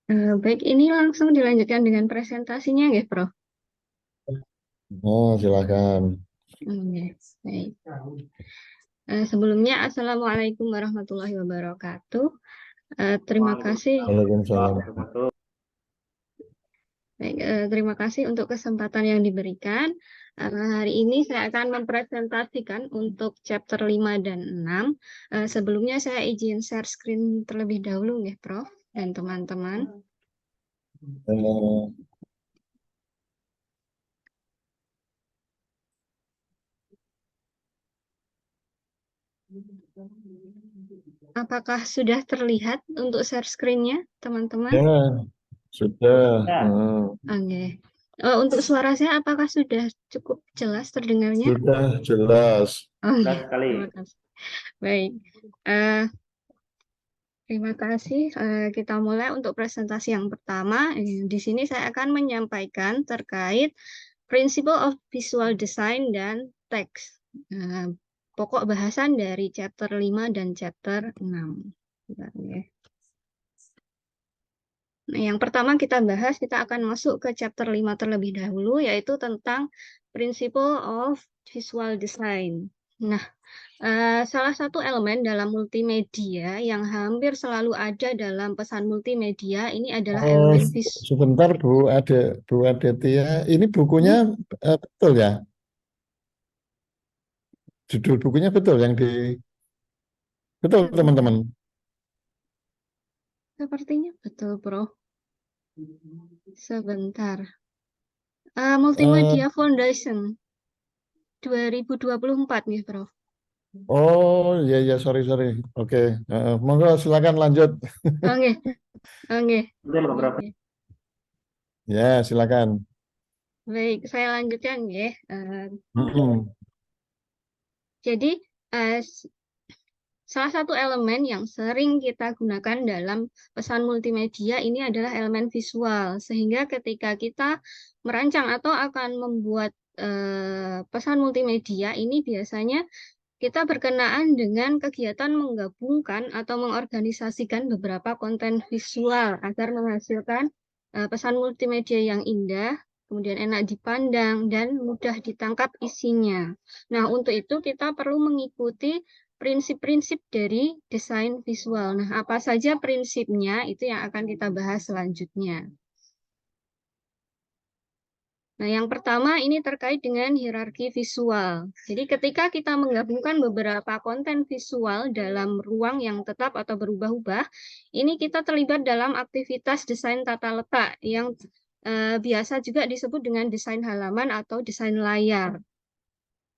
Baik, ini langsung dilanjutkan dengan presentasinya ya, Prof. Oh, silakan. Yes, baik. Sebelumnya, Assalamualaikum warahmatullahi wabarakatuh. Terima kasih. Waalaikumsalam. Baik, terima kasih untuk kesempatan yang diberikan. Hari ini saya akan mempresentasikan untuk chapter 5 dan 6. Sebelumnya saya izin share screen terlebih dahulu ya, Prof. Dan teman-teman. Eh, Apakah sudah terlihat untuk share screen-nya, teman-teman? ya, sudah. Oke. Untuk suara saya apakah sudah cukup jelas terdengarnya? Sudah jelas. Oke, terima kasih. Baik. Eh, Terima kasih. Kita mulai untuk presentasi yang pertama. Di sini saya akan menyampaikan terkait Principle of Visual Design dan teks. Eh, Pokok bahasan dari chapter 5 dan chapter 6. Bentar ya. Nah, yang pertama kita akan masuk ke chapter 5 terlebih dahulu, yaitu tentang Principle of Visual Design. Nah, salah satu elemen dalam multimedia yang hampir selalu ada dalam pesan multimedia ini adalah Oh, elemen vis. sebentar Bu Adetia. Ini bukunya Hmm, betul ya? Judul bukunya betul yang di betul Sebentar, teman-teman. sepertinya betul, Bro. Sebentar. Eh, Multimedia Foundation 2024 nih, Bro. oh, ya ya sorry sorry. Oke, monggo silakan lanjut. Oke, oke. Oke. Ya, silakan. Baik, saya lanjutkan ya. Mm-mm. Jadi, eh, salah satu elemen yang sering kita gunakan dalam pesan multimedia ini adalah elemen visual, sehingga ketika kita merancang atau akan membuat pesan multimedia ini biasanya kita berkenaan dengan kegiatan menggabungkan atau mengorganisasikan beberapa konten visual agar menghasilkan pesan multimedia yang indah, kemudian enak dipandang, dan mudah ditangkap isinya. Nah, untuk itu kita perlu mengikuti prinsip-prinsip dari desain visual. Nah, apa saja prinsipnya itu yang akan kita bahas selanjutnya. Nah, yang pertama ini terkait dengan hierarki visual. Jadi, ketika kita menggabungkan beberapa konten visual dalam ruang yang tetap atau berubah-ubah, ini kita terlibat dalam aktivitas desain tata letak yang biasa juga disebut dengan desain halaman atau desain layar.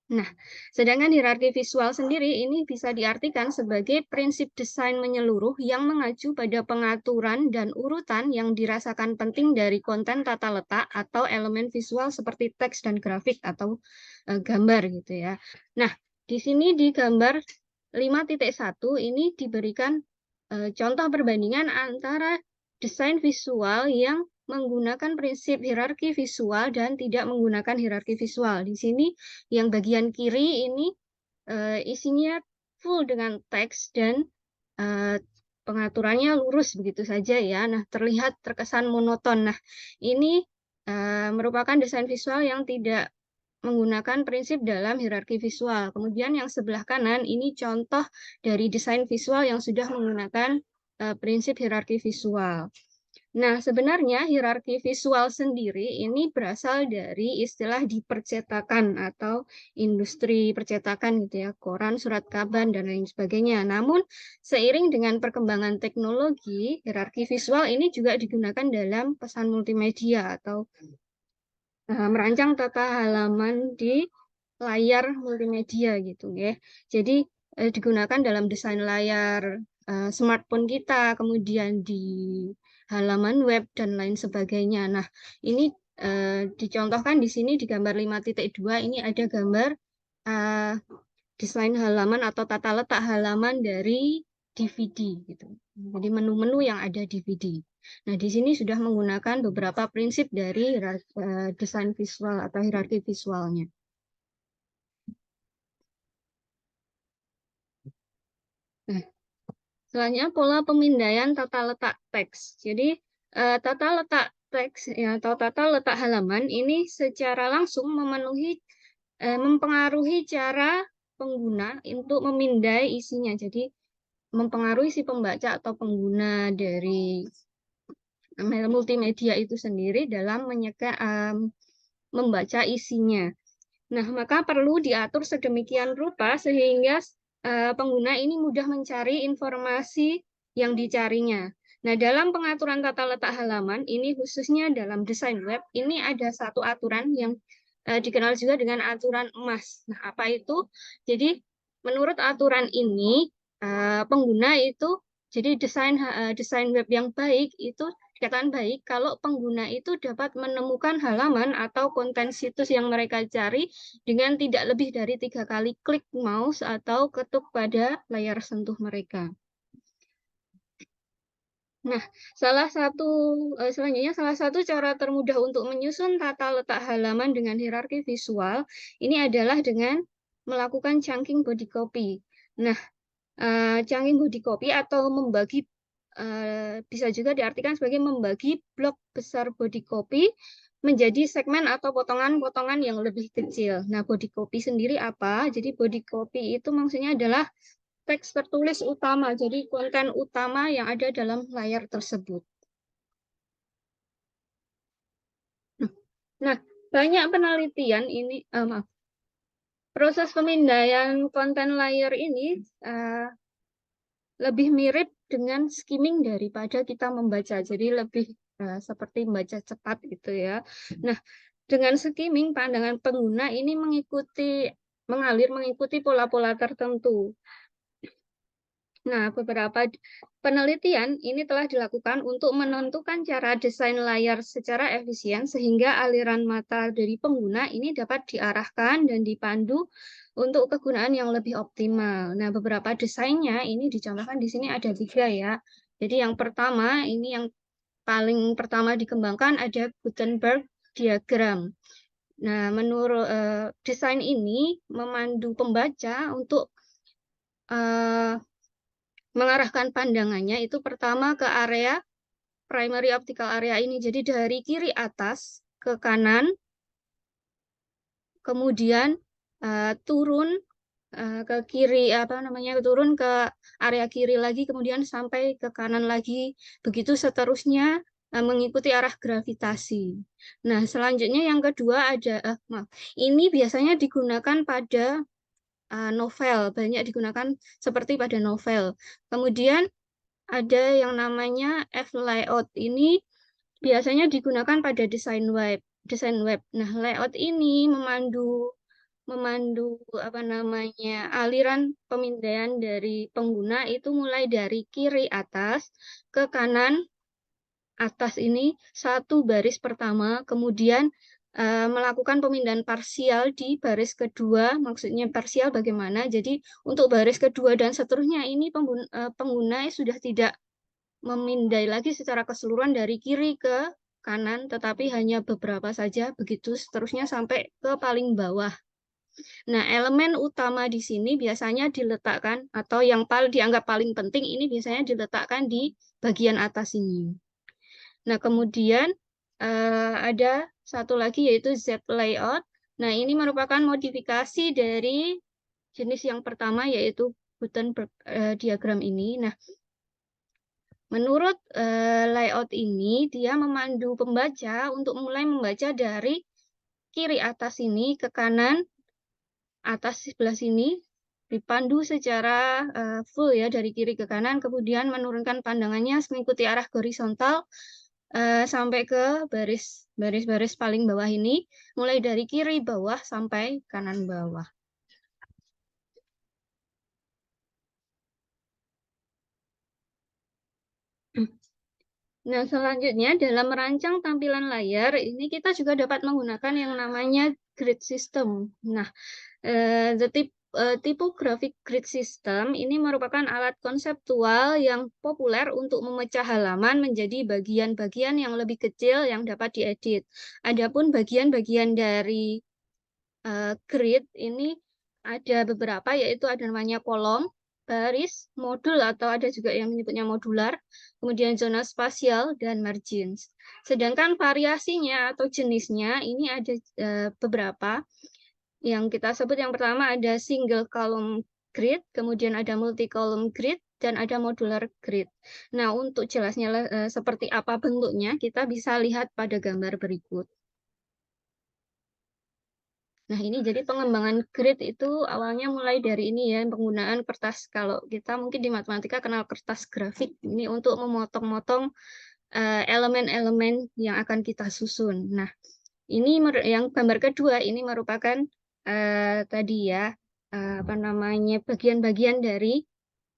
Nah, sedangkan hierarki visual sendiri ini bisa diartikan sebagai prinsip desain menyeluruh yang mengacu pada pengaturan dan urutan yang dirasakan penting dari konten tata letak atau elemen visual seperti teks dan grafik atau gambar gitu ya. Nah, di sini di gambar 5.1 ini diberikan contoh perbandingan antara desain visual yang menggunakan prinsip hierarki visual dan tidak menggunakan hierarki visual. Di sini yang bagian kiri ini isinya full dengan teks dan eh, pengaturannya lurus begitu saja ya. Nah, terlihat terkesan monoton. Nah, ini merupakan desain visual yang tidak menggunakan prinsip dalam hierarki visual. Kemudian yang sebelah kanan ini contoh dari desain visual yang sudah menggunakan prinsip hierarki visual. Nah, sebenarnya hierarki visual sendiri ini berasal dari istilah di percetakan atau industri percetakan gitu ya, koran, surat kabar, dan lain sebagainya. Namun, seiring dengan perkembangan teknologi, hierarki visual ini juga digunakan dalam pesan multimedia atau merancang tata halaman di layar multimedia gitu ya. Jadi, digunakan dalam desain layar smartphone kita, kemudian di halaman web dan lain sebagainya. Nah, ini dicontohkan di sini di gambar 5.2 ini ada gambar eh, desain halaman atau tata letak halaman dari DVD gitu. Jadi menu-menu yang ada DVD. Nah, di sini sudah menggunakan beberapa prinsip dari desain visual atau hierarki visualnya. Nah, selanjutnya pola pemindaian tata letak teks. Jadi tata letak teks ya, atau tata letak halaman ini secara langsung mempengaruhi cara pengguna untuk memindai isinya. Jadi mempengaruhi si pembaca atau pengguna dari multimedia itu sendiri dalam membaca isinya. Nah, maka perlu diatur sedemikian rupa sehingga pengguna ini mudah mencari informasi yang dicarinya. Nah, dalam pengaturan tata letak halaman, ini khususnya dalam desain web, ini ada satu aturan yang dikenal juga dengan aturan emas. Nah, apa itu? Jadi, menurut aturan ini, pengguna itu, jadi desain web yang baik itu dikatakan baik kalau pengguna itu dapat menemukan halaman atau konten situs yang mereka cari dengan tidak lebih dari 3 kali klik mouse atau ketuk pada layar sentuh mereka. Nah, selanjutnya salah satu cara termudah untuk menyusun tata letak halaman dengan hierarki visual ini adalah dengan melakukan chunking body copy. Nah, chunking body copy atau membagi bisa juga diartikan sebagai membagi blok besar body copy menjadi segmen atau potongan-potongan yang lebih kecil. Nah, body copy sendiri apa? Jadi body copy itu maksudnya adalah teks tertulis utama, jadi konten utama yang ada dalam layar tersebut. Nah, banyak penelitian ini, maaf, proses pemindaian konten layar ini lebih mirip dengan skimming daripada kita membaca, jadi lebih seperti membaca cepat gitu ya. Nah, dengan skimming pandangan pengguna ini mengalir mengikuti pola-pola tertentu. Nah, beberapa penelitian ini telah dilakukan untuk menentukan cara desain layar secara efisien sehingga aliran mata dari pengguna ini dapat diarahkan dan dipandu untuk kegunaan yang lebih optimal. Nah, beberapa desainnya ini dicontohkan di sini ada 3 ya. Jadi yang pertama, ini yang paling pertama dikembangkan ada Gutenberg diagram. Nah, menurut desain ini memandu pembaca untuk mengarahkan pandangannya itu pertama ke area primary optical area ini. Jadi dari kiri atas ke kanan, kemudian turun ke kiri turun ke area kiri lagi, kemudian sampai ke kanan lagi. Begitu seterusnya mengikuti arah gravitasi. Nah, selanjutnya yang kedua ada ini biasanya digunakan pada novel, banyak digunakan seperti pada novel. Kemudian ada yang namanya F-layout. Ini biasanya digunakan pada desain web. Nah, layout ini memandu aliran pemindaian dari pengguna itu mulai dari kiri atas ke kanan atas ini satu baris pertama, kemudian melakukan pemindahan parsial di baris kedua. Maksudnya parsial bagaimana? Jadi untuk baris kedua dan seterusnya ini pengguna sudah tidak memindai lagi secara keseluruhan dari kiri ke kanan, tetapi hanya beberapa saja, begitu seterusnya sampai ke paling bawah. Nah, elemen utama di sini biasanya diletakkan, atau yang dianggap paling penting ini biasanya diletakkan di bagian atas ini. Nah, kemudian ada satu lagi yaitu Z-layout. Nah, ini merupakan modifikasi dari jenis yang pertama yaitu Gutenberg diagram ini. Nah, menurut layout ini, dia memandu pembaca untuk mulai membaca dari kiri atas ini ke kanan atas sebelah sini, dipandu secara full ya dari kiri ke kanan, kemudian menurunkan pandangannya mengikuti arah horizontal sampai ke baris-baris paling bawah ini, mulai dari kiri bawah sampai kanan bawah. Nah, selanjutnya dalam merancang tampilan layar, ini kita juga dapat menggunakan yang namanya grid system. Nah, typographic grid system ini merupakan alat konseptual yang populer untuk memecah halaman menjadi bagian-bagian yang lebih kecil yang dapat diedit. Adapun bagian-bagian dari grid ini ada beberapa, yaitu ada namanya kolom. baris, modul atau ada juga yang menyebutnya modular, kemudian zona spasial dan margins. Sedangkan variasinya atau jenisnya ini ada beberapa. Yang kita sebut yang pertama ada single column grid, kemudian ada multi column grid, dan ada modular grid. Nah, untuk jelasnya seperti apa bentuknya, kita bisa lihat pada gambar berikut. Nah, ini jadi pengembangan grid itu awalnya mulai dari ini ya, penggunaan kertas. Kalau kita mungkin di matematika kenal kertas grafik, ini untuk memotong-motong elemen-elemen yang akan kita susun. Nah, ini yang gambar kedua ini merupakan tadi ya, apa namanya, bagian-bagian dari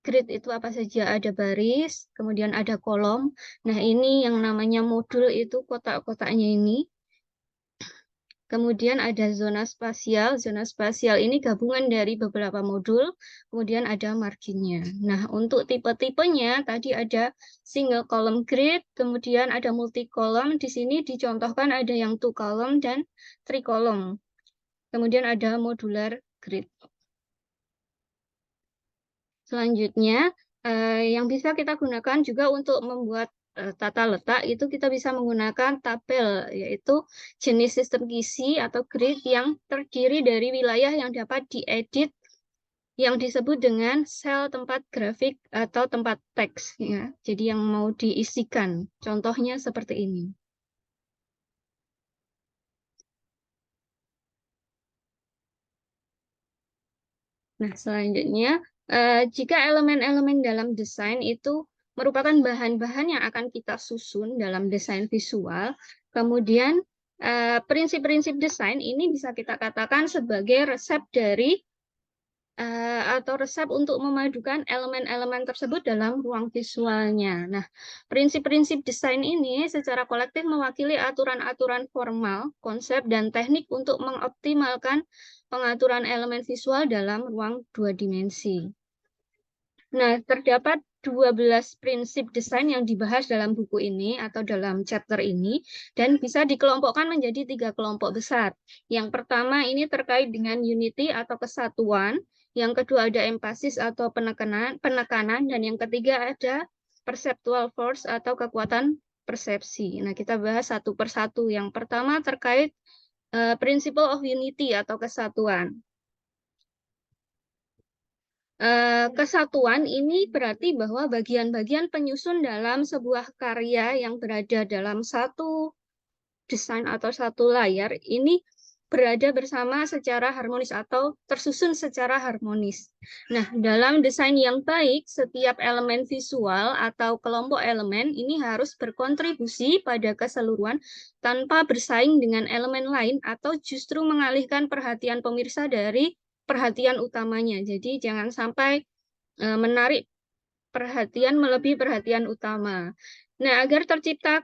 grid itu apa saja. Ada baris, kemudian ada kolom. Nah, ini yang namanya modul itu kotak-kotaknya ini. Kemudian ada zona spasial. Zona spasial ini gabungan dari beberapa modul, kemudian ada marginnya. Nah, untuk tipe-tipenya tadi ada single column grid, kemudian ada multi column. Di sini dicontohkan ada yang two column dan three column. Kemudian ada modular grid. Selanjutnya, yang bisa kita gunakan juga untuk membuat tata letak itu kita bisa menggunakan tabel, yaitu jenis sistem gizi atau grid yang terdiri dari wilayah yang dapat diedit yang disebut dengan sel tempat grafik atau tempat teks ya. Jadi yang mau diisikan. Contohnya seperti ini. Nah, selanjutnya, jika elemen-elemen dalam desain itu merupakan bahan-bahan yang akan kita susun dalam desain visual, kemudian prinsip-prinsip desain ini bisa kita katakan sebagai resep dari atau resep untuk memadukan elemen-elemen tersebut dalam ruang visualnya. Nah, prinsip-prinsip desain ini secara kolektif mewakili aturan-aturan formal, konsep, dan teknik untuk mengoptimalkan pengaturan elemen visual dalam ruang dua dimensi. Nah, terdapat 12 prinsip desain yang dibahas dalam buku ini atau dalam chapter ini dan bisa dikelompokkan menjadi 3 kelompok besar. Yang pertama ini terkait dengan unity atau kesatuan, yang kedua ada emphasis atau penekanan dan yang ketiga ada perceptual force atau kekuatan persepsi. Nah, kita bahas satu persatu. Yang pertama terkait principle of unity atau kesatuan. Kesatuan ini berarti bahwa bagian-bagian penyusun dalam sebuah karya yang berada dalam satu desain atau satu layar ini berada bersama secara harmonis atau tersusun secara harmonis. Nah, dalam desain yang baik, setiap elemen visual atau kelompok elemen ini harus berkontribusi pada keseluruhan tanpa bersaing dengan elemen lain atau justru mengalihkan perhatian pemirsa dari perhatian utamanya. Jadi jangan sampai menarik perhatian melebihi perhatian utama. Nah, agar tercipta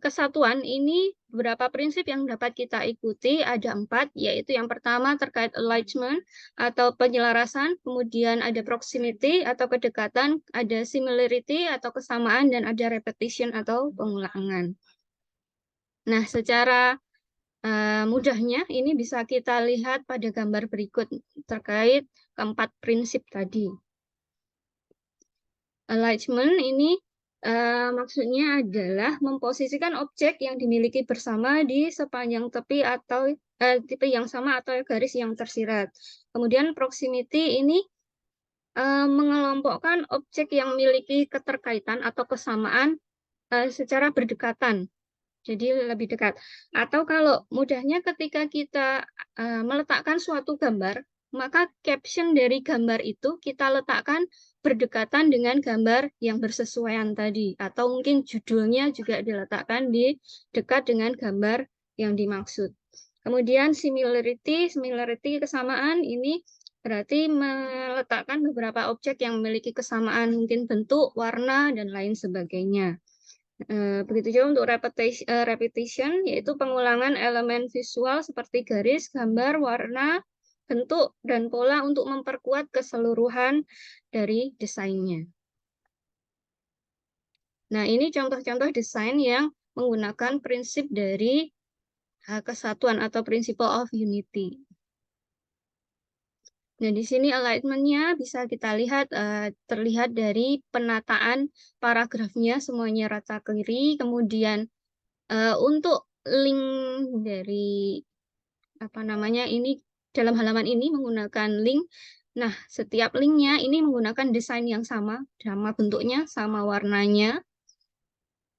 kesatuan ini beberapa prinsip yang dapat kita ikuti, ada 4, yaitu yang pertama terkait alignment atau penyelarasan, kemudian ada proximity atau kedekatan, ada similarity atau kesamaan, dan ada repetition atau pengulangan. Nah, secara mudahnya ini bisa kita lihat pada gambar berikut terkait keempat prinsip tadi. Alignment ini maksudnya adalah memposisikan objek yang dimiliki bersama di sepanjang tepi atau tepi yang sama atau garis yang tersirat. Kemudian proximity ini mengelompokkan objek yang memiliki keterkaitan atau kesamaan secara berdekatan. Jadi lebih dekat. Atau kalau mudahnya ketika kita meletakkan suatu gambar, maka caption dari gambar itu kita letakkan berdekatan dengan gambar yang bersesuaian tadi. Atau mungkin judulnya juga diletakkan di dekat dengan gambar yang dimaksud. Kemudian similarity kesamaan ini berarti meletakkan beberapa objek yang memiliki kesamaan mungkin bentuk, warna, dan lain sebagainya. Begitu juga untuk repetition, yaitu pengulangan elemen visual seperti garis, gambar, warna, bentuk, dan pola untuk memperkuat keseluruhan dari desainnya. Nah, ini contoh-contoh desain yang menggunakan prinsip dari kesatuan atau principle of unity. Nah, di sini alignment-nya bisa kita lihat terlihat dari penataan paragrafnya semuanya rata kiri. Kemudian untuk link dari apa namanya ini dalam halaman ini menggunakan link. Nah, setiap linknya ini menggunakan desain yang sama bentuknya, sama warnanya.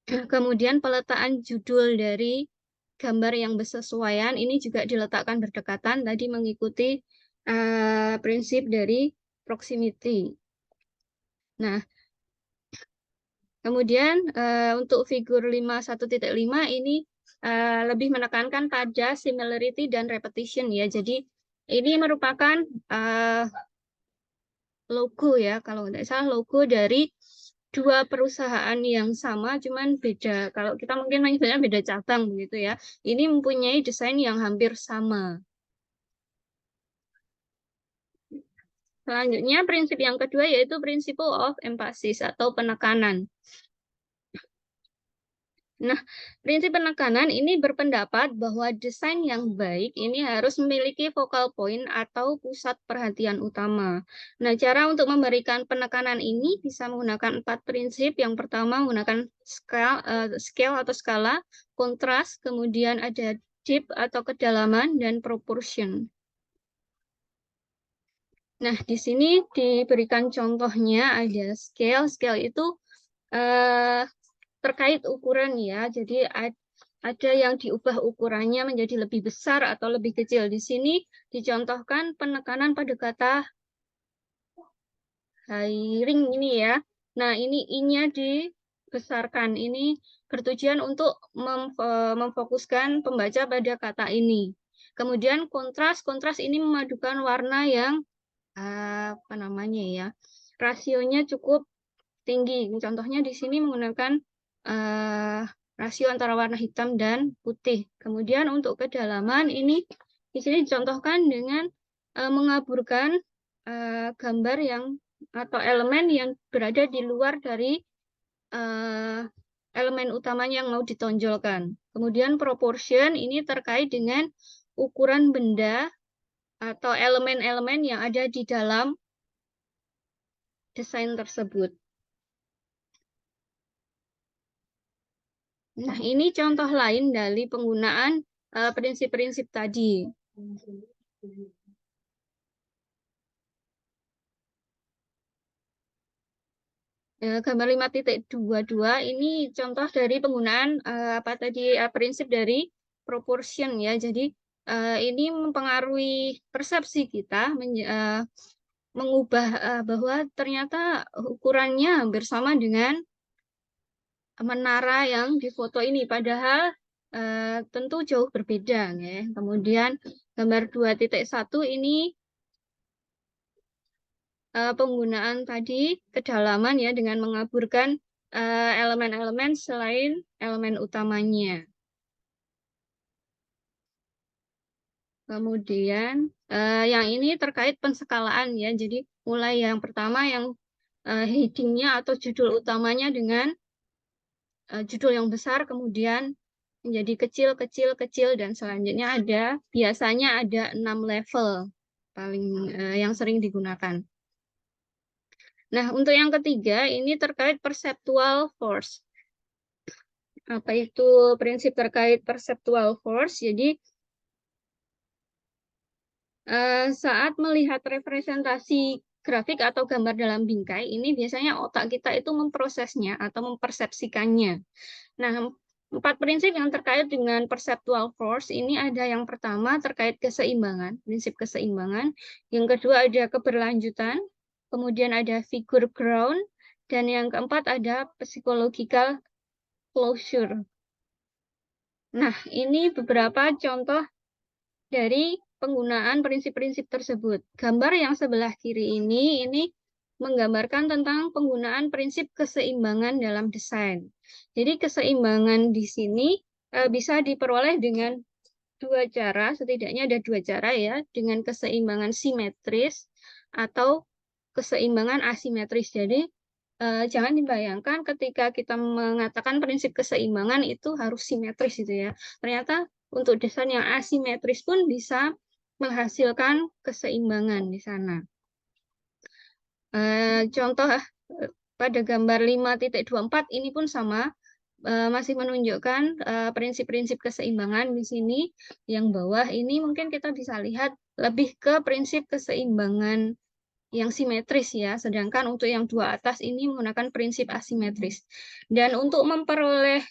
Kemudian peletakan judul dari gambar yang bersesuaian ini juga diletakkan berdekatan tadi mengikuti prinsip dari proximity. Nah, kemudian untuk figur 51.5 ini lebih menekankan pada similarity dan repetition ya. Jadi ini merupakan logo ya, kalau tidak salah logo dari dua perusahaan yang sama, cuman beda. Kalau kita mungkin menyebutnya beda cabang begitu ya. Ini mempunyai desain yang hampir sama. Selanjutnya, prinsip yang kedua yaitu principle of emphasis atau penekanan. Nah, prinsip penekanan ini berpendapat bahwa desain yang baik ini harus memiliki focal point atau pusat perhatian utama. Nah, cara untuk memberikan penekanan ini bisa menggunakan 4 prinsip. Yang pertama menggunakan scale atau skala, kontras, kemudian ada depth atau kedalaman, dan proportion. Nah, di sini diberikan contohnya ada scale. Scale itu terkait ukuran ya. Jadi ada yang diubah ukurannya menjadi lebih besar atau lebih kecil. Di sini dicontohkan penekanan pada kata hiring ini ya. Nah, ini I-nya dibesarkan. Ini bertujuan untuk memfokuskan pembaca pada kata ini. Kemudian kontras ini memadukan warna yang apa namanya ya, rasionya cukup tinggi. Contohnya di sini menggunakan rasio antara warna hitam dan putih. Kemudian untuk kedalaman ini di sini dicontohkan dengan mengaburkan gambar yang atau elemen yang berada di luar dari elemen utamanya yang mau ditonjolkan. Kemudian proportion ini terkait dengan ukuran benda atau elemen-elemen yang ada di dalam desain tersebut. Nah, ini contoh lain dari penggunaan prinsip-prinsip tadi. Gambar 5.22 ini contoh dari penggunaan apa tadi prinsip dari proportion ya. Jadi ini mempengaruhi persepsi kita mengubah bahwa ternyata ukurannya hampir sama dengan menara yang difoto ini, padahal tentu jauh berbeda ya. Kemudian gambar 2.1 ini penggunaan tadi kedalaman ya dengan mengaburkan elemen-elemen selain elemen utamanya. Kemudian yang ini terkait penskalaan ya. Jadi mulai yang pertama yang headingnya atau judul utamanya dengan judul yang besar, kemudian menjadi kecil, kecil, kecil, dan selanjutnya biasanya ada 6 level paling yang sering digunakan. Nah, untuk yang ketiga, ini terkait perceptual force. Apa itu prinsip terkait perceptual force? Jadi, saat melihat representasi grafik atau gambar dalam bingkai, ini biasanya otak kita itu memprosesnya atau mempersepsikannya. Nah, 4 prinsip yang terkait dengan perceptual force ini ada yang pertama terkait keseimbangan, prinsip keseimbangan. Yang kedua ada keberlanjutan, kemudian ada figure ground, dan yang keempat ada psychological closure. Nah, ini beberapa contoh dari penggunaan prinsip-prinsip tersebut. Gambar yang sebelah kiri ini menggambarkan tentang penggunaan prinsip keseimbangan dalam desain. Jadi keseimbangan di sini bisa diperoleh dengan 2 cara, setidaknya ada 2 cara ya, dengan keseimbangan simetris atau keseimbangan asimetris. Jadi jangan dibayangkan ketika kita mengatakan prinsip keseimbangan itu harus simetris gitu ya. Ternyata untuk desain yang asimetris pun bisa menghasilkan keseimbangan di sana. Contoh pada gambar 5.24 ini pun sama, masih menunjukkan prinsip-prinsip keseimbangan di sini. Yang bawah ini mungkin kita bisa lihat lebih ke prinsip keseimbangan yang simetris ya, sedangkan untuk yang dua atas ini menggunakan prinsip asimetris. Dan untuk memperoleh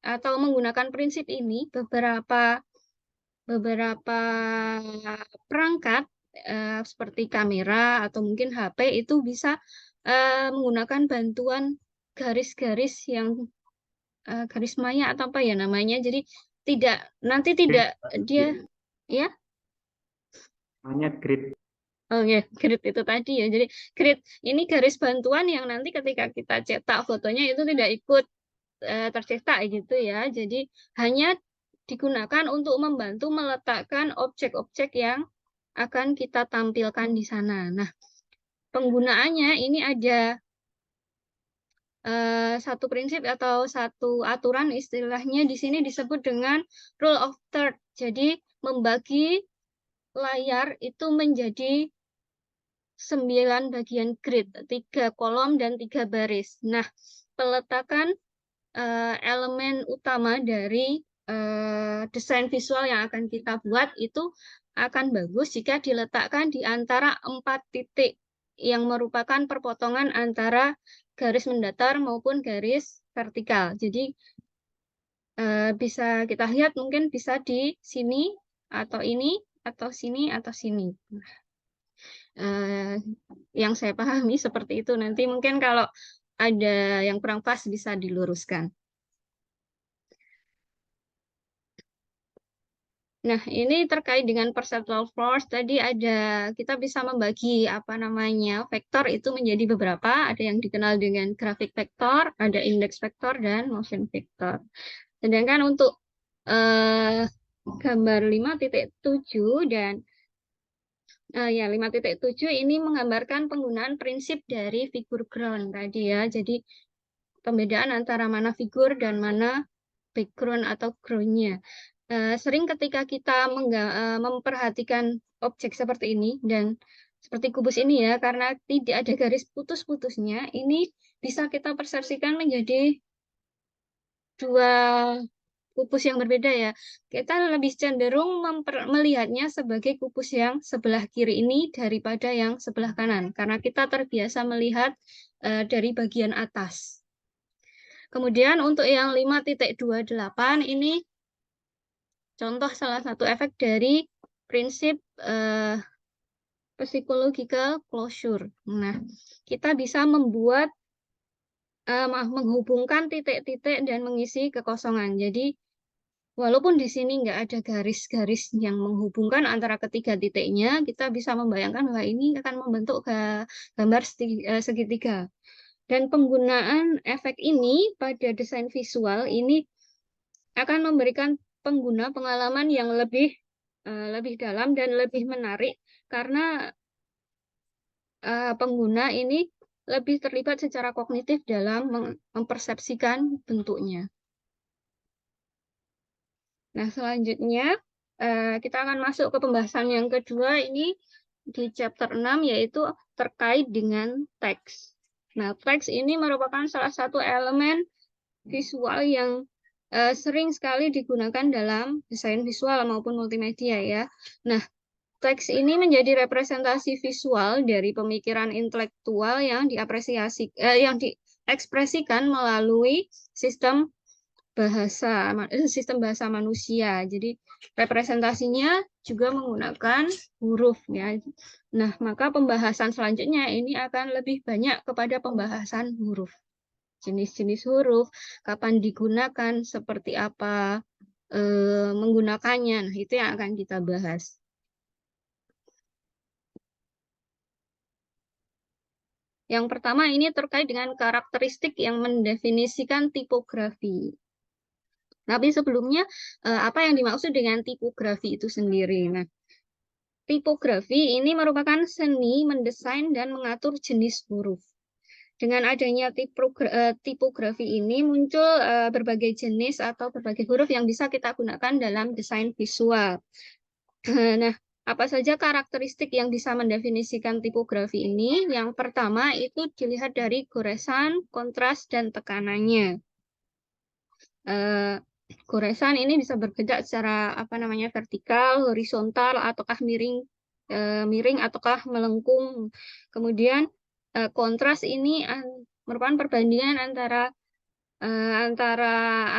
atau menggunakan prinsip ini, beberapa perangkat seperti kamera atau mungkin HP itu bisa menggunakan bantuan garis-garis yang garis maya atau apa ya namanya. Jadi nanti tidak dia ya. Namanya grid. Oh ya, grid itu tadi ya. Jadi grid ini garis bantuan yang nanti ketika kita cetak fotonya itu tidak ikut tercetak gitu ya. Jadi hanya digunakan untuk membantu meletakkan objek-objek yang akan kita tampilkan di sana. Nah, penggunaannya ini ada satu prinsip atau satu aturan, istilahnya di sini disebut dengan rule of third. Jadi membagi layar itu menjadi 9 bagian grid, 3 kolom dan 3 baris. Nah, peletakan elemen utama dari desain visual yang akan kita buat itu akan bagus jika diletakkan di antara 4 titik yang merupakan perpotongan antara garis mendatar maupun garis vertikal. Jadi bisa kita lihat mungkin bisa di sini atau ini atau sini atau sini. Yang saya pahami seperti itu. Nanti mungkin kalau ada yang kurang pas bisa diluruskan. Nah, ini terkait dengan perceptual force. Tadi kita bisa membagi apa namanya vektor itu menjadi beberapa. Ada yang dikenal dengan grafik vektor, ada index vektor, dan motion vektor. Sedangkan untuk gambar 5.7 dan 5.7 ini menggambarkan penggunaan prinsip dari figur ground tadi ya. Jadi pembedaan antara mana figur dan mana background atau ground-nya. Sering ketika kita memperhatikan objek seperti ini dan seperti kubus ini ya, karena tidak ada garis putus-putusnya, ini bisa kita persepsikan menjadi dua kubus yang berbeda ya. Kita lebih cenderung melihatnya sebagai kubus yang sebelah kiri ini daripada yang sebelah kanan, karena kita terbiasa melihat dari bagian atas. Kemudian untuk yang 5.28 ini contoh salah satu efek dari prinsip psychological closure. Nah, kita bisa menghubungkan titik-titik dan mengisi kekosongan. Jadi, walaupun di sini nggak ada garis-garis yang menghubungkan antara ketiga titiknya, kita bisa membayangkan bahwa ini akan membentuk gambar segitiga. Dan penggunaan efek ini pada desain visual ini akan memberikan pengguna pengalaman yang lebih dalam dan lebih menarik karena pengguna ini lebih terlibat secara kognitif dalam mempersepsikan bentuknya. Nah, selanjutnya kita akan masuk ke pembahasan yang kedua ini di chapter 6 yaitu terkait dengan teks. Nah, teks ini merupakan salah satu elemen visual yang sering sekali digunakan dalam desain visual maupun multimedia ya. Nah, teks ini menjadi representasi visual dari pemikiran intelektual yang yang diekspresikan melalui sistem bahasa manusia. Jadi representasinya juga menggunakan huruf ya. Nah, maka pembahasan selanjutnya ini akan lebih banyak kepada pembahasan huruf. Jenis-jenis huruf, kapan digunakan, seperti apa menggunakannya. Nah, itu yang akan kita bahas. Yang pertama ini terkait dengan karakteristik yang mendefinisikan tipografi. Tapi sebelumnya, apa yang dimaksud dengan tipografi itu sendiri? Nah, tipografi ini merupakan seni mendesain dan mengatur jenis huruf. Dengan adanya tipografi ini muncul berbagai jenis atau berbagai huruf yang bisa kita gunakan dalam desain visual. Nah, Apa saja karakteristik yang bisa mendefinisikan tipografi ini? Yang pertama itu dilihat dari goresan, kontras, dan tekanannya. Goresan ini bisa bergerak secara apa namanya vertikal, horizontal, ataukah miring, miring ataukah melengkung. Kemudian kontras ini merupakan perbandingan antara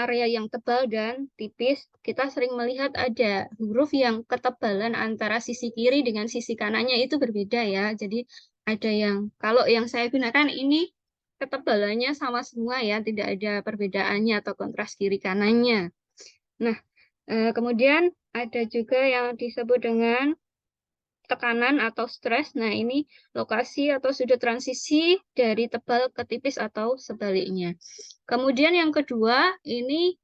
area yang tebal dan tipis. Kita sering melihat ada huruf yang ketebalan antara sisi kiri dengan sisi kanannya itu berbeda ya. Jadi ada yang kalau yang saya gunakan ini ketebalannya sama semua ya, tidak ada perbedaannya atau kontras kiri kanannya. Nah, kemudian ada juga yang disebut dengan tekanan atau stres. Nah, ini lokasi atau sudut transisi dari tebal ke tipis atau sebaliknya. Kemudian yang kedua, ini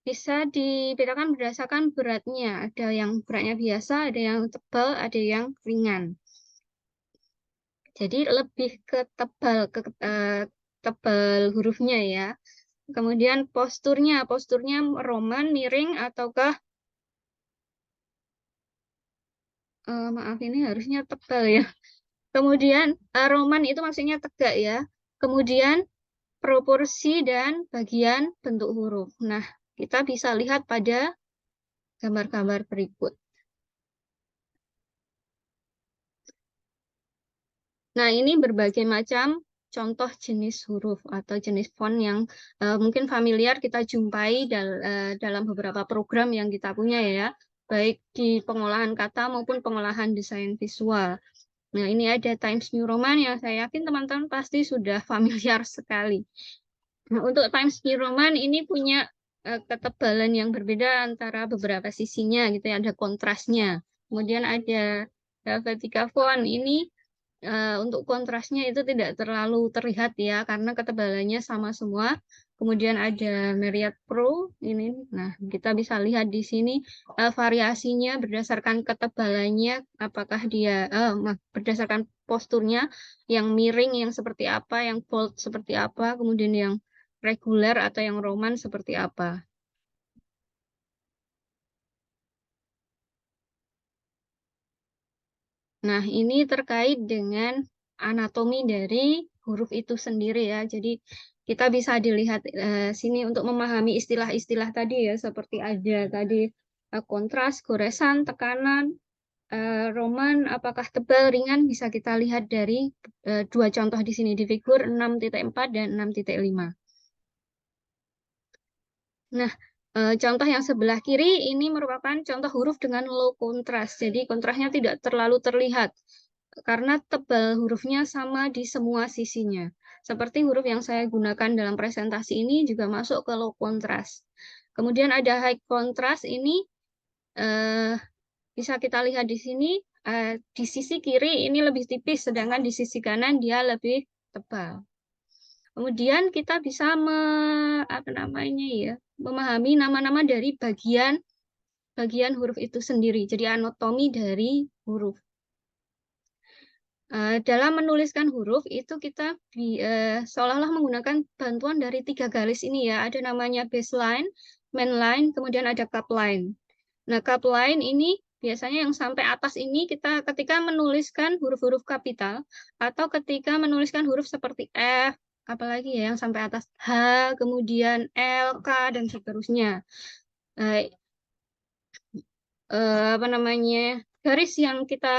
bisa dibedakan berdasarkan beratnya. Ada yang beratnya biasa, ada yang tebal, ada yang ringan. Jadi lebih ke tebal hurufnya ya. Kemudian posturnya roman, miring, ataukah maaf ini harusnya tebal ya. Kemudian roman itu maksudnya tegak ya. Kemudian proporsi dan bagian bentuk huruf. Nah, kita bisa lihat pada gambar-gambar berikut. Nah, ini berbagai macam contoh jenis huruf atau jenis font yang mungkin familiar kita jumpai dalam beberapa program yang kita punya ya, baik di pengolahan kata maupun pengolahan desain visual. Nah, ini ada Times New Roman yang saya yakin teman-teman pasti sudah familiar sekali. Nah, untuk Times New Roman ini punya ketebalan yang berbeda antara beberapa sisinya gitu ya, ada kontrasnya. Kemudian ada Helvetica Font ini untuk kontrasnya itu tidak terlalu terlihat ya karena ketebalannya sama semua. Kemudian ada Myriad Pro ini. Nah, kita bisa lihat di sini variasinya berdasarkan ketebalannya, apakah dia berdasarkan posturnya yang miring yang seperti apa, yang bold seperti apa, kemudian yang reguler atau yang roman seperti apa. Nah, ini terkait dengan anatomi dari huruf itu sendiri ya. Jadi kita bisa dilihat sini untuk memahami istilah-istilah tadi ya, seperti ada tadi kontras, goresan, tekanan, roman, apakah tebal, ringan, bisa kita lihat dari dua contoh di sini di figur 6.4 dan 6.5. Nah, contoh yang sebelah kiri ini merupakan contoh huruf dengan low contrast. Jadi kontrasnya tidak terlalu terlihat karena tebal hurufnya sama di semua sisinya. Seperti huruf yang saya gunakan dalam presentasi ini juga masuk ke low contrast. Kemudian ada high contrast ini eh, bisa kita lihat di sini di sisi kiri ini lebih tipis, sedangkan di sisi kanan dia lebih tebal. Kemudian kita bisa apa namanya ya, memahami nama-nama dari bagian huruf itu sendiri. Jadi anatomi dari huruf. Dalam menuliskan huruf itu kita seolah-olah menggunakan bantuan dari 3 garis ini ya. Ada namanya baseline, mainline, kemudian ada cup line. Nah, cup line ini biasanya yang sampai atas ini kita ketika menuliskan huruf-huruf kapital atau ketika menuliskan huruf seperti F, apalagi ya yang sampai atas H, kemudian L, K, dan seterusnya. Eh, apa namanya garis yang kita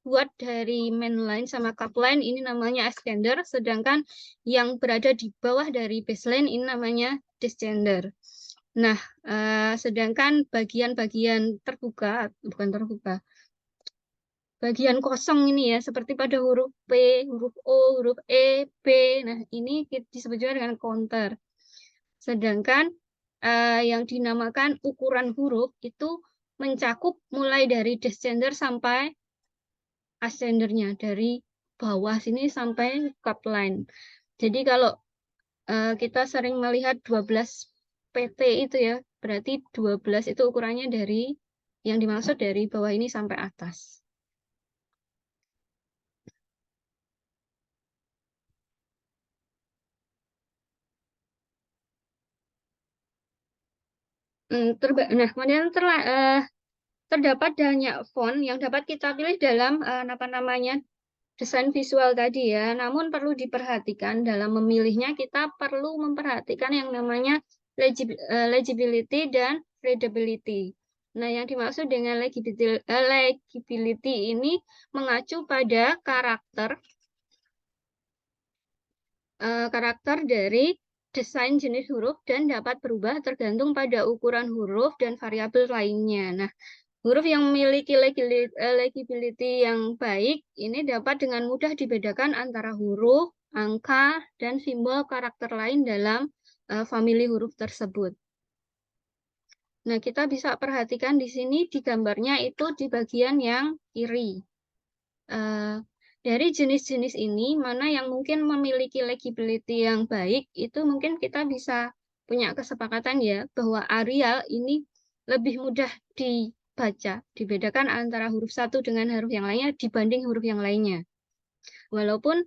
buat dari mainline sama cupline ini namanya ascender, sedangkan yang berada di bawah dari baseline ini namanya descender. Nah, sedangkan bagian-bagian terbuka, bukan terbuka, bagian kosong ini ya, seperti pada huruf P, huruf O, huruf E, B, nah ini disebut juga dengan counter. Sedangkan yang dinamakan ukuran huruf itu mencakup mulai dari descender sampai ascendernya, dari bawah sini sampai cup line. Jadi kalau kita sering melihat 12 PT itu ya, berarti 12 itu ukurannya dari yang dimaksud dari bawah ini sampai atas. Nah, kemudian terdapat banyak font yang dapat kita pilih dalam desain visual tadi ya. Namun perlu diperhatikan dalam memilihnya kita perlu memperhatikan yang namanya legibility dan readability. Nah, yang dimaksud dengan legibility ini mengacu pada karakter dari desain jenis huruf dan dapat berubah tergantung pada ukuran huruf dan variabel lainnya. Nah, huruf yang memiliki legibility yang baik ini dapat dengan mudah dibedakan antara huruf, angka, dan simbol karakter lain dalam famili huruf tersebut. Nah, kita bisa perhatikan di sini di gambarnya itu di bagian yang kiri. Dari jenis-jenis ini, mana yang mungkin memiliki legibility yang baik, itu mungkin kita bisa punya kesepakatan ya, bahwa Arial ini lebih mudah dibaca, dibedakan antara huruf satu dengan huruf yang lainnya dibanding huruf yang lainnya. Walaupun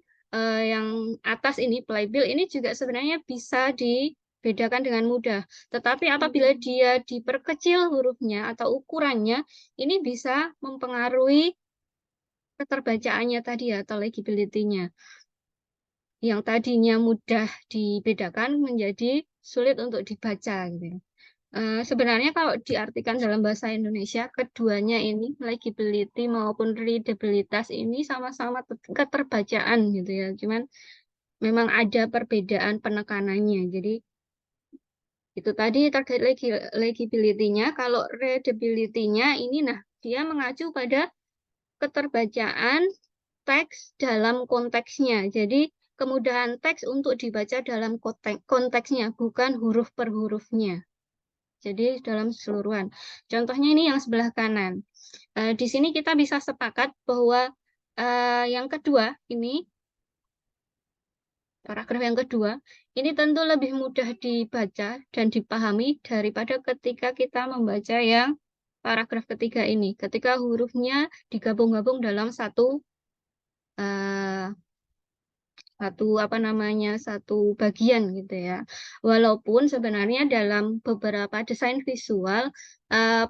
yang atas ini, playbill, ini juga sebenarnya bisa dibedakan dengan mudah. Tetapi apabila dia diperkecil hurufnya atau ukurannya, ini bisa mempengaruhi keterbacaannya tadi ya, atau legibility-nya. Yang tadinya mudah dibedakan menjadi sulit untuk dibaca gitu ya. Sebenarnya kalau diartikan dalam bahasa Indonesia, keduanya ini, legibility maupun readabilitas ini sama-sama keterbacaan gitu ya. Cuman memang ada perbedaan penekanannya. Jadi itu tadi terkait legibility-nya. Kalau readability-nya ini, nah dia mengacu pada keterbacaan teks dalam konteksnya. Jadi kemudahan teks untuk dibaca dalam konteksnya, bukan huruf per hurufnya. Jadi dalam keseluruhan. Contohnya ini yang sebelah kanan. Di sini kita bisa sepakat bahwa yang kedua ini, paragraf yang kedua, ini tentu lebih mudah dibaca dan dipahami daripada ketika kita membaca yang paragraf ketiga ini. Ketika hurufnya digabung-gabung dalam satu satu bagian gitu ya. Walaupun sebenarnya dalam beberapa desain visual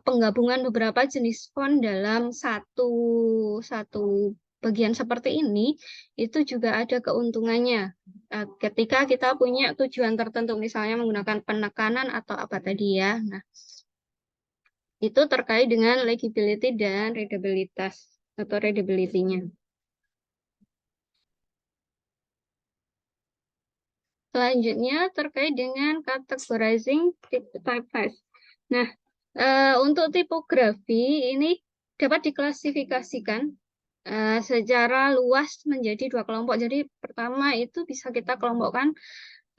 penggabungan beberapa jenis font dalam satu bagian seperti ini itu juga ada keuntungannya. Ketika kita punya tujuan tertentu, misalnya menggunakan penekanan atau apa tadi ya. Nah, itu terkait dengan legibility dan readabilitas atau readability-nya. Selanjutnya terkait dengan categorizing typeface. Nah, untuk tipografi ini dapat diklasifikasikan secara luas menjadi dua kelompok. Jadi pertama itu bisa kita kelompokkan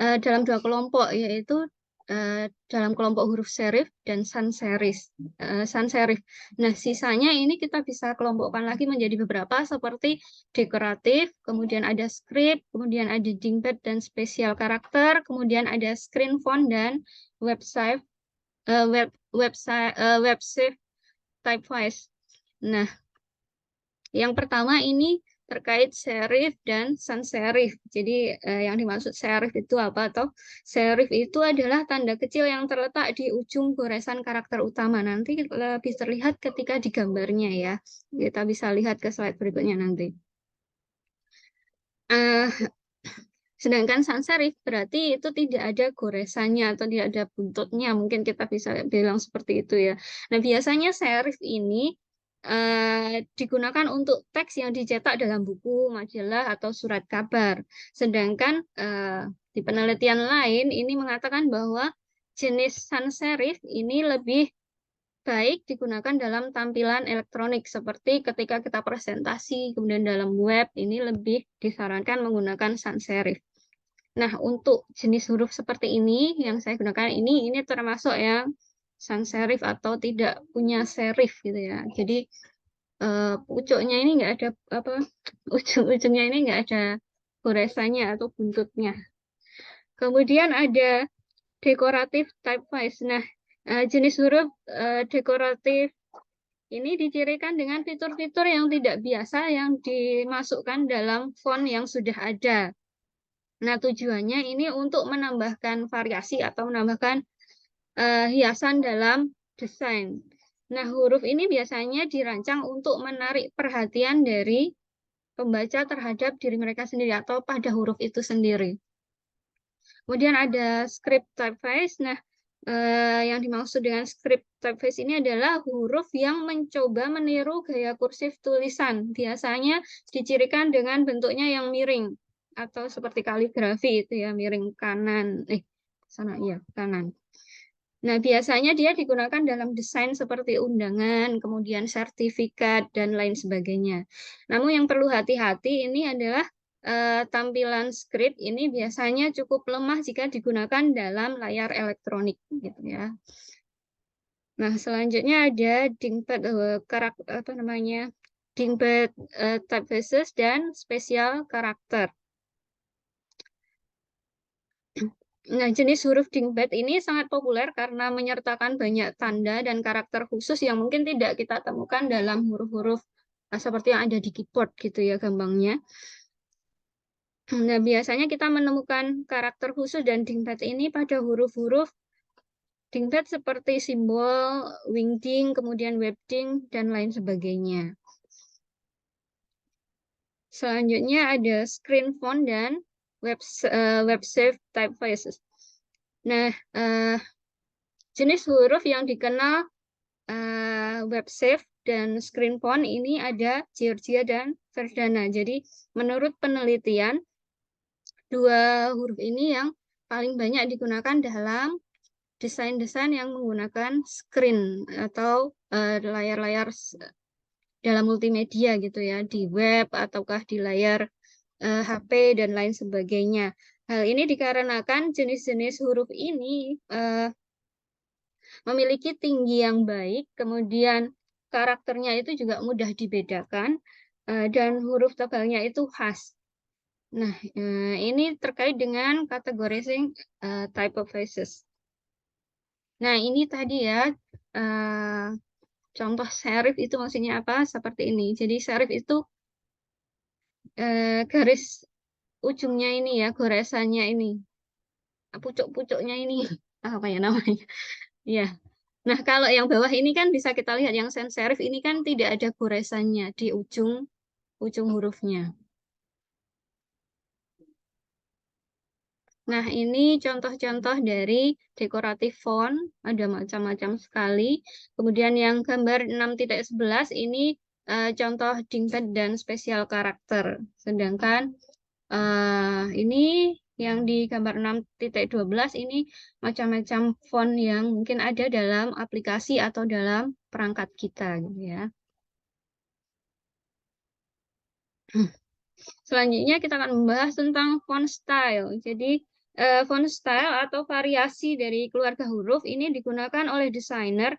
dalam dua kelompok, yaitu dalam kelompok huruf serif dan sans serif. Nah, sisanya ini kita bisa kelompokkan lagi menjadi beberapa seperti dekoratif, kemudian ada script, kemudian ada dingbat dan spesial karakter, kemudian ada screen font dan website typeface. Nah, yang pertama ini terkait serif dan sans serif. Jadi yang dimaksud serif itu apa? Atau serif itu adalah tanda kecil yang terletak di ujung goresan karakter utama. Nanti lebih terlihat ketika di gambarnya ya. Kita bisa lihat ke slide berikutnya nanti. Sedangkan sans serif berarti itu tidak ada goresannya atau tidak ada buntutnya. Mungkin kita bisa bilang seperti itu ya. Nah, biasanya serif ini digunakan untuk teks yang dicetak dalam buku, majalah, atau surat kabar. Sedangkan di penelitian lain ini mengatakan bahwa jenis sans serif ini lebih baik digunakan dalam tampilan elektronik seperti ketika kita presentasi, kemudian dalam web ini lebih disarankan menggunakan sans serif. Nah, untuk jenis huruf seperti ini yang saya gunakan ini termasuk yang sans serif atau tidak punya serif gitu ya. Jadi pucuknya ini enggak ada ujung-ujungnya ini enggak ada goresannya atau buntutnya. Kemudian ada dekoratif typeface. Nah, jenis huruf dekoratif ini dicirikan dengan fitur-fitur yang tidak biasa yang dimasukkan dalam font yang sudah ada. Nah, tujuannya ini untuk menambahkan variasi atau menambahkan hiasan dalam desain. Nah, huruf ini biasanya dirancang untuk menarik perhatian dari pembaca terhadap diri mereka sendiri atau pada huruf itu sendiri. Kemudian ada script typeface. Nah, yang dimaksud dengan script typeface ini adalah huruf yang mencoba meniru gaya kursif tulisan. Biasanya dicirikan dengan bentuknya yang miring atau seperti kaligrafi itu ya, miring kanan. Kanan. Nah, biasanya dia digunakan dalam desain seperti undangan, kemudian sertifikat, dan lain sebagainya. Namun yang perlu hati-hati ini adalah tampilan script ini biasanya cukup lemah jika digunakan dalam layar elektronik, gitu ya. Nah, selanjutnya ada dingbat dingbat typefaces dan spesial karakter. Nah, jenis huruf dingbat ini sangat populer karena menyertakan banyak tanda dan karakter khusus yang mungkin tidak kita temukan dalam huruf-huruf seperti yang ada di keyboard gitu ya gampangnya. Nah, biasanya kita menemukan karakter khusus dan dingbat ini pada huruf-huruf dingbat seperti simbol, wingding, kemudian webding, dan lain sebagainya. Selanjutnya ada screen font dan web-safe typefaces. Nah, jenis huruf yang dikenal web-safe dan screen font ini ada Georgia dan Verdana. Jadi, menurut penelitian, dua huruf ini yang paling banyak digunakan dalam desain-desain yang menggunakan screen atau layar-layar dalam multimedia gitu ya, di web ataukah di layar HP dan lain sebagainya. Hal ini dikarenakan jenis-jenis huruf ini memiliki tinggi yang baik, kemudian karakternya itu juga mudah dibedakan, dan huruf tebalnya itu khas. Nah, ini terkait dengan categorizing typefaces. Nah, ini tadi ya, contoh serif itu maksudnya apa? Seperti ini. Jadi serif itu garis ujungnya ini ya, goresannya ini, pucuk-pucuknya ini, apa ya namanya? Ya. Nah, kalau yang bawah ini kan bisa kita lihat yang sans serif ini kan tidak ada goresannya di ujung hurufnya. Nah, ini contoh-contoh dari dekoratif font, ada macam-macam sekali. Kemudian yang gambar 6.11 ini contoh dingbat dan spesial karakter. Sedangkan ini yang di gambar 6.12 ini macam-macam font yang mungkin ada dalam aplikasi atau dalam perangkat kita gitu ya. Selanjutnya kita akan membahas tentang font style. Jadi font style atau variasi dari keluarga huruf ini digunakan oleh desainer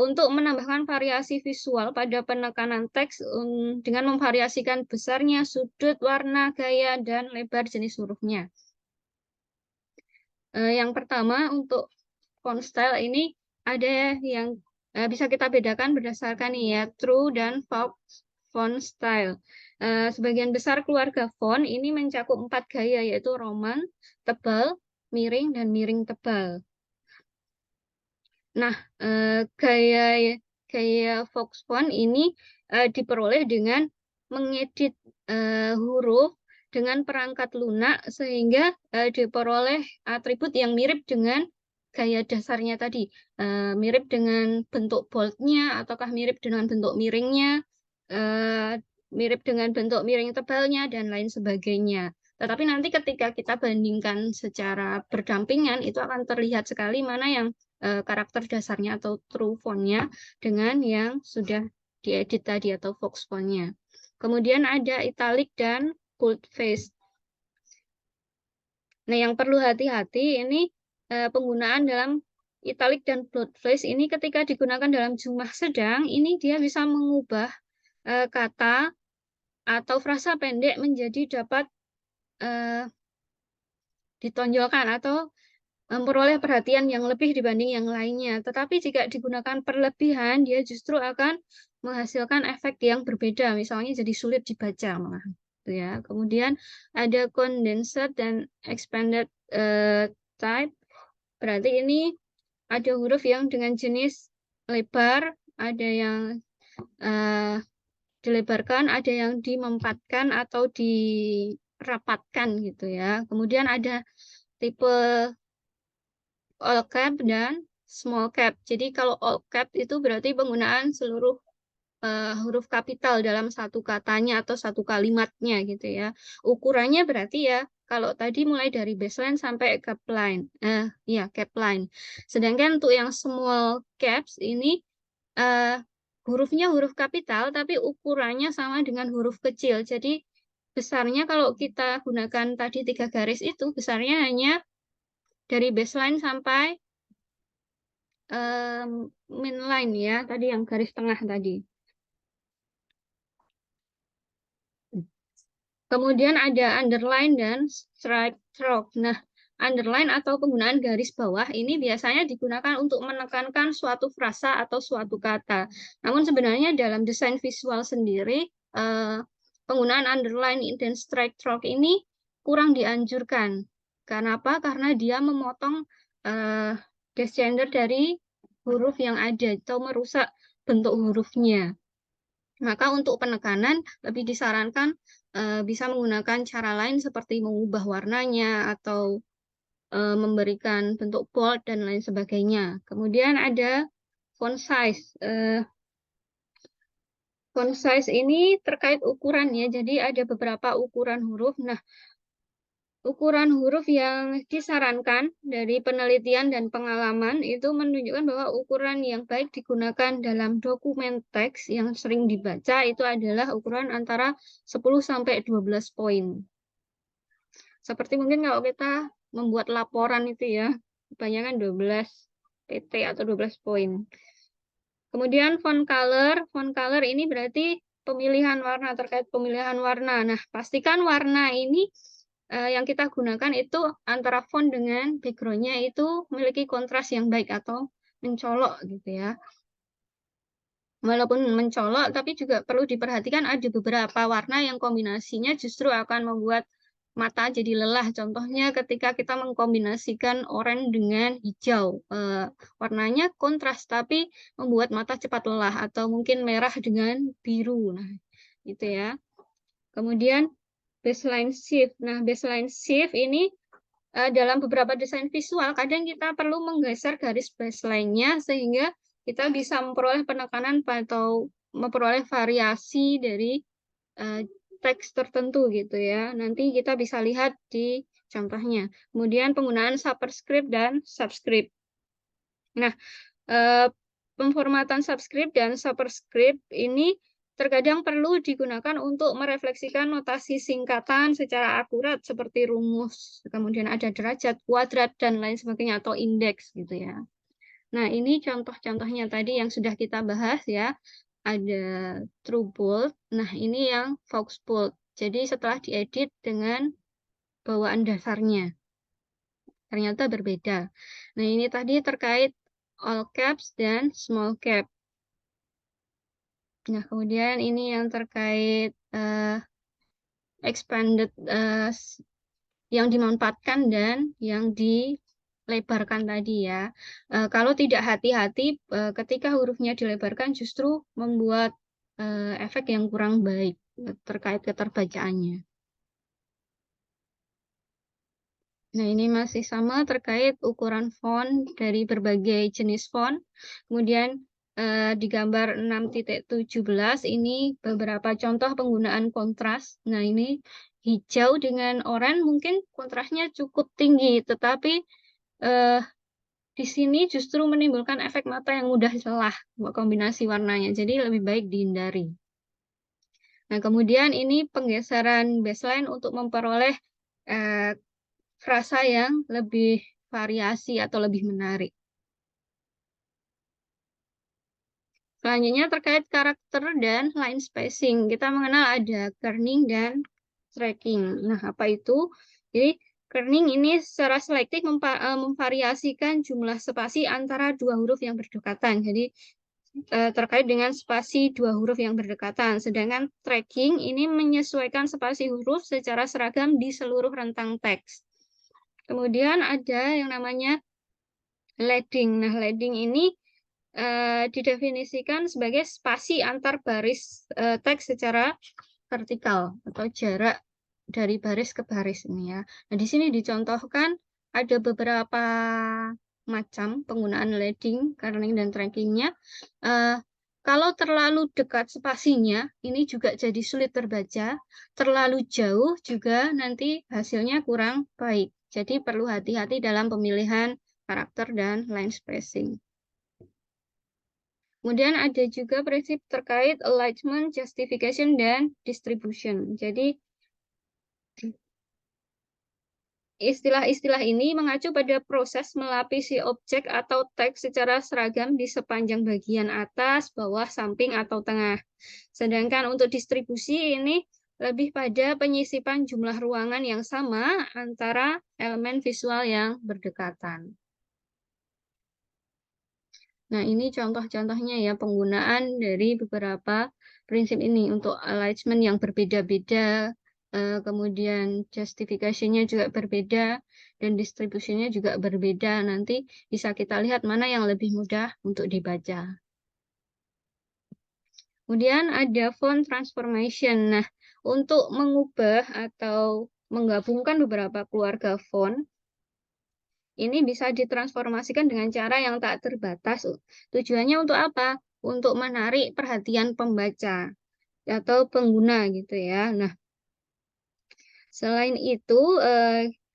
untuk menambahkan variasi visual pada penekanan teks dengan memvariasikan besarnya, sudut, warna, gaya, dan lebar jenis hurufnya. Yang pertama untuk font style ini ada yang bisa kita bedakan berdasarkan ya true dan false font style. Sebagian besar keluarga font ini mencakup 4 gaya yaitu roman, tebal, miring, dan miring tebal. Nah, gaya Fox font ini diperoleh dengan mengedit huruf dengan perangkat lunak sehingga diperoleh atribut yang mirip dengan gaya dasarnya tadi, mirip dengan bentuk boldnya ataukah mirip dengan bentuk miringnya, mirip dengan bentuk miring tebalnya dan lain sebagainya. Tetapi nanti ketika kita bandingkan secara berdampingan itu akan terlihat sekali mana yang karakter dasarnya atau true font-nya dengan yang sudah diedit tadi atau Fox font-nya. Kemudian ada italic dan boldface. Nah, yang perlu hati-hati ini penggunaan dalam italic dan boldface ini ketika digunakan dalam jumlah sedang, ini dia bisa mengubah kata atau frasa pendek menjadi dapat ditonjolkan atau memperoleh perhatian yang lebih dibanding yang lainnya. Tetapi jika digunakan perlebihan, dia justru akan menghasilkan efek yang berbeda. Misalnya jadi sulit dibaca malah. Ya. Kemudian ada condensed dan expanded type. Berarti ini ada huruf yang dengan jenis lebar ada yang dilebarkan, ada yang dimempatkan atau dirapatkan gitu ya. Kemudian ada tipe all cap dan small cap. Jadi kalau all cap itu berarti penggunaan seluruh huruf kapital dalam satu katanya atau satu kalimatnya gitu ya. Ukurannya berarti ya kalau tadi mulai dari baseline sampai cap line. Ya cap line. Sedangkan untuk yang small caps ini hurufnya huruf kapital tapi ukurannya sama dengan huruf kecil. Jadi besarnya kalau kita gunakan tadi 3 garis itu besarnya hanya dari baseline sampai midline ya, tadi yang garis tengah tadi. Kemudian ada underline dan strike stroke. Nah, underline atau penggunaan garis bawah ini biasanya digunakan untuk menekankan suatu frasa atau suatu kata. Namun sebenarnya dalam desain visual sendiri, penggunaan underline dan strike stroke ini kurang dianjurkan. Karena apa? Karena dia memotong descender dari huruf yang ada atau merusak bentuk hurufnya. Maka untuk penekanan lebih disarankan bisa menggunakan cara lain seperti mengubah warnanya atau memberikan bentuk bold dan lain sebagainya. Kemudian ada font size. Font size ini terkait ukuran ya, jadi ada beberapa ukuran huruf. Nah, ukuran huruf yang disarankan dari penelitian dan pengalaman itu menunjukkan bahwa ukuran yang baik digunakan dalam dokumen teks yang sering dibaca itu adalah ukuran antara 10-12 poin. Seperti mungkin kalau kita membuat laporan itu ya, kebanyakan 12 pt atau 12 poin. Kemudian font color ini berarti pemilihan warna, terkait pemilihan warna. Nah, pastikan warna ini yang kita gunakan itu antara font dengan background-nya itu memiliki kontras yang baik atau mencolok gitu ya. Walaupun mencolok, tapi juga perlu diperhatikan ada beberapa warna yang kombinasinya justru akan membuat mata jadi lelah. Contohnya ketika kita mengkombinasikan oranye dengan hijau. Warnanya kontras, tapi membuat mata cepat lelah. Atau mungkin merah dengan biru. Nah, gitu ya. Kemudian baseline shift. Nah, baseline shift ini dalam beberapa desain visual, kadang kita perlu menggeser garis baseline-nya sehingga kita bisa memperoleh penekanan atau memperoleh variasi dari teks tertentu gitu ya. Nanti kita bisa lihat di contohnya. Kemudian penggunaan superscript dan subscript. Nah, pemformatan subscript dan superscript ini terkadang perlu digunakan untuk merefleksikan notasi singkatan secara akurat seperti rumus, kemudian ada derajat, kuadrat, dan lain sebagainya, atau indeks gitu ya. Nah, ini contoh-contohnya tadi yang sudah kita bahas ya. Ada true bold, nah ini yang Fox bold. Jadi setelah diedit dengan bawaan dasarnya, ternyata berbeda. Nah, ini tadi terkait all caps dan small cap. Nah, kemudian ini yang terkait expanded yang dimanfaatkan dan yang dilebarkan tadi ya. Kalau tidak hati-hati ketika hurufnya dilebarkan justru membuat efek yang kurang baik terkait keterbacaannya. Nah, ini masih sama terkait ukuran font dari berbagai jenis font. Kemudian di gambar 6.17 ini beberapa contoh penggunaan kontras. Nah, ini hijau dengan oranye mungkin kontrasnya cukup tinggi, tetapi di sini justru menimbulkan efek mata yang mudah lelah kombinasi warnanya. Jadi lebih baik dihindari. Nah, kemudian ini penggeseran baseline untuk memperoleh frasa yang lebih variasi atau lebih menarik. Selanjutnya terkait karakter dan line spacing. Kita mengenal ada kerning dan striking. Nah, apa itu? Jadi, kerning ini secara selektif memvariasikan jumlah spasi antara dua huruf yang berdekatan. Jadi, terkait dengan spasi dua huruf yang berdekatan. Sedangkan tracking ini menyesuaikan spasi huruf secara seragam di seluruh rentang teks. Kemudian ada yang namanya leading. Nah, leading ini didefinisikan sebagai spasi antar baris teks secara vertikal atau jarak dari baris ke baris ini ya. Nah, di sini dicontohkan ada beberapa macam penggunaan leading, kerning, dan trackingnya. Kalau terlalu dekat spasinya, ini juga jadi sulit terbaca. Terlalu jauh juga nanti hasilnya kurang baik. Jadi perlu hati-hati dalam pemilihan karakter dan line spacing. Kemudian ada juga prinsip terkait alignment, justification, dan distribution. Jadi istilah-istilah ini mengacu pada proses melapisi objek atau teks secara seragam di sepanjang bagian atas, bawah, samping, atau tengah. Sedangkan untuk distribusi ini lebih pada penyisipan jumlah ruangan yang sama antara elemen visual yang berdekatan. Nah, ini contoh-contohnya ya penggunaan dari beberapa prinsip ini untuk alignment yang berbeda-beda, kemudian justification-nya juga berbeda, dan distribution-nya juga berbeda. Nanti bisa kita lihat mana yang lebih mudah untuk dibaca. Kemudian ada font transformation. Nah, untuk mengubah atau menggabungkan beberapa keluarga font, ini bisa ditransformasikan dengan cara yang tak terbatas. Tujuannya untuk apa? Untuk menarik perhatian pembaca atau pengguna gitu ya. Nah, selain itu,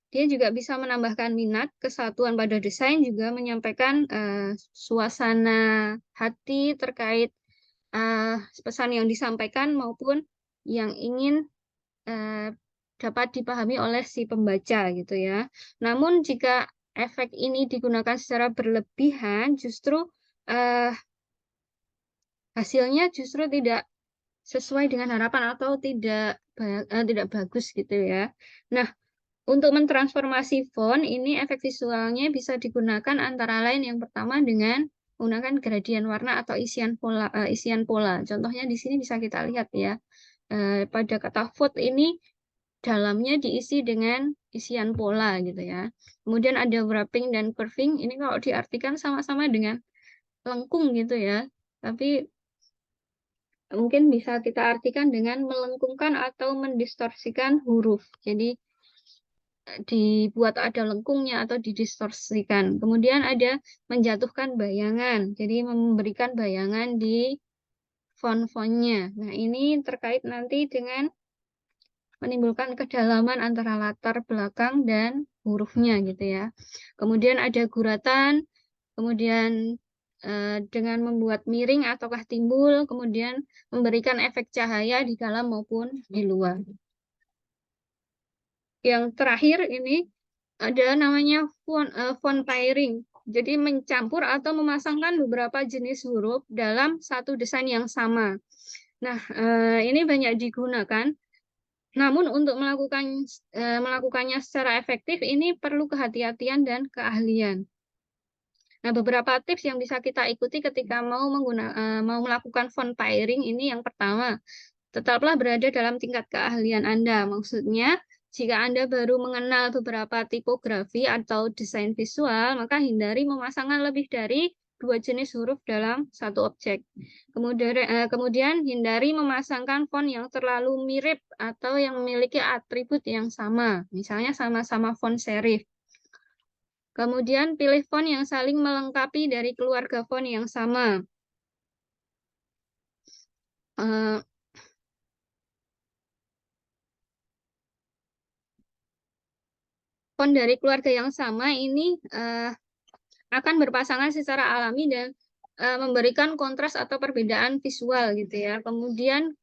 dia juga bisa menambahkan minat, kesatuan pada desain, juga menyampaikan suasana hati terkait pesan yang disampaikan maupun yang ingin dapat dipahami oleh si pembaca gitu ya. Namun jika efek ini digunakan secara berlebihan, justru hasilnya justru tidak sesuai dengan harapan atau tidak bagus gitu ya. Nah, untuk mentransformasi font ini efek visualnya bisa digunakan antara lain yang pertama dengan menggunakan gradien warna atau isian pola. Contohnya di sini bisa kita lihat ya. Pada kata font ini dalamnya diisi dengan isian pola gitu ya. Kemudian ada wrapping dan curving. Ini kalau diartikan sama-sama dengan lengkung gitu ya. Tapi mungkin bisa kita artikan dengan melengkungkan atau mendistorsikan huruf. Jadi dibuat ada lengkungnya atau didistorsikan. Kemudian ada menjatuhkan bayangan. Jadi memberikan bayangan di font-fontnya. Nah, ini terkait nanti dengan menimbulkan kedalaman antara latar belakang dan hurufnya gitu ya. Kemudian ada guratan, kemudian dengan membuat miring ataukah timbul, kemudian memberikan efek cahaya di dalam maupun di luar. Yang terakhir ini ada namanya font pairing. Jadi mencampur atau memasangkan beberapa jenis huruf dalam satu desain yang sama. Nah, ini banyak digunakan. Namun untuk melakukannya secara efektif ini perlu kehati-hatian dan keahlian. Nah, beberapa tips yang bisa kita ikuti ketika mau melakukan font pairing ini yang pertama, tetaplah berada dalam tingkat keahlian Anda. Maksudnya, jika Anda baru mengenal beberapa tipografi atau desain visual, maka hindari memasangkan lebih dari 2 jenis huruf dalam satu objek. Kemudian hindari memasangkan font yang terlalu mirip atau yang memiliki atribut yang sama, misalnya sama-sama font serif. Kemudian pilih font yang saling melengkapi dari keluarga font yang sama. Font dari keluarga yang sama ini akan berpasangan secara alami dan memberikan kontras atau perbedaan visual gitu ya. Kemudian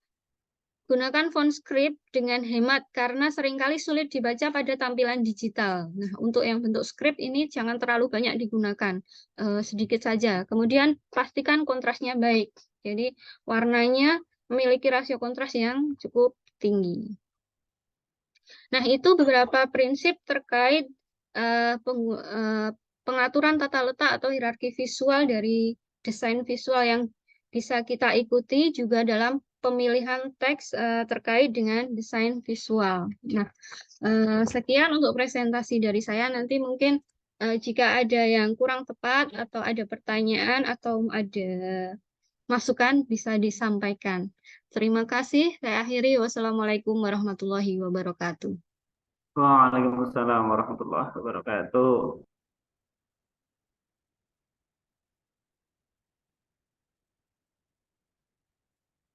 gunakan font script dengan hemat karena seringkali sulit dibaca pada tampilan digital. Nah, untuk yang bentuk script ini jangan terlalu banyak digunakan, sedikit saja. Kemudian pastikan kontrasnya baik. Jadi warnanya memiliki rasio kontras yang cukup tinggi. Nah, itu beberapa prinsip terkait pengaturan tata letak atau hierarki visual dari desain visual yang bisa kita ikuti juga dalam pemilihan teks terkait dengan desain visual. Nah, sekian untuk presentasi dari saya. Nanti mungkin Jika ada yang kurang tepat atau ada pertanyaan atau ada masukan bisa disampaikan. Terima kasih. Saya akhiri. Wassalamualaikum warahmatullahi wabarakatuh. Waalaikumsalam warahmatullahi wabarakatuh.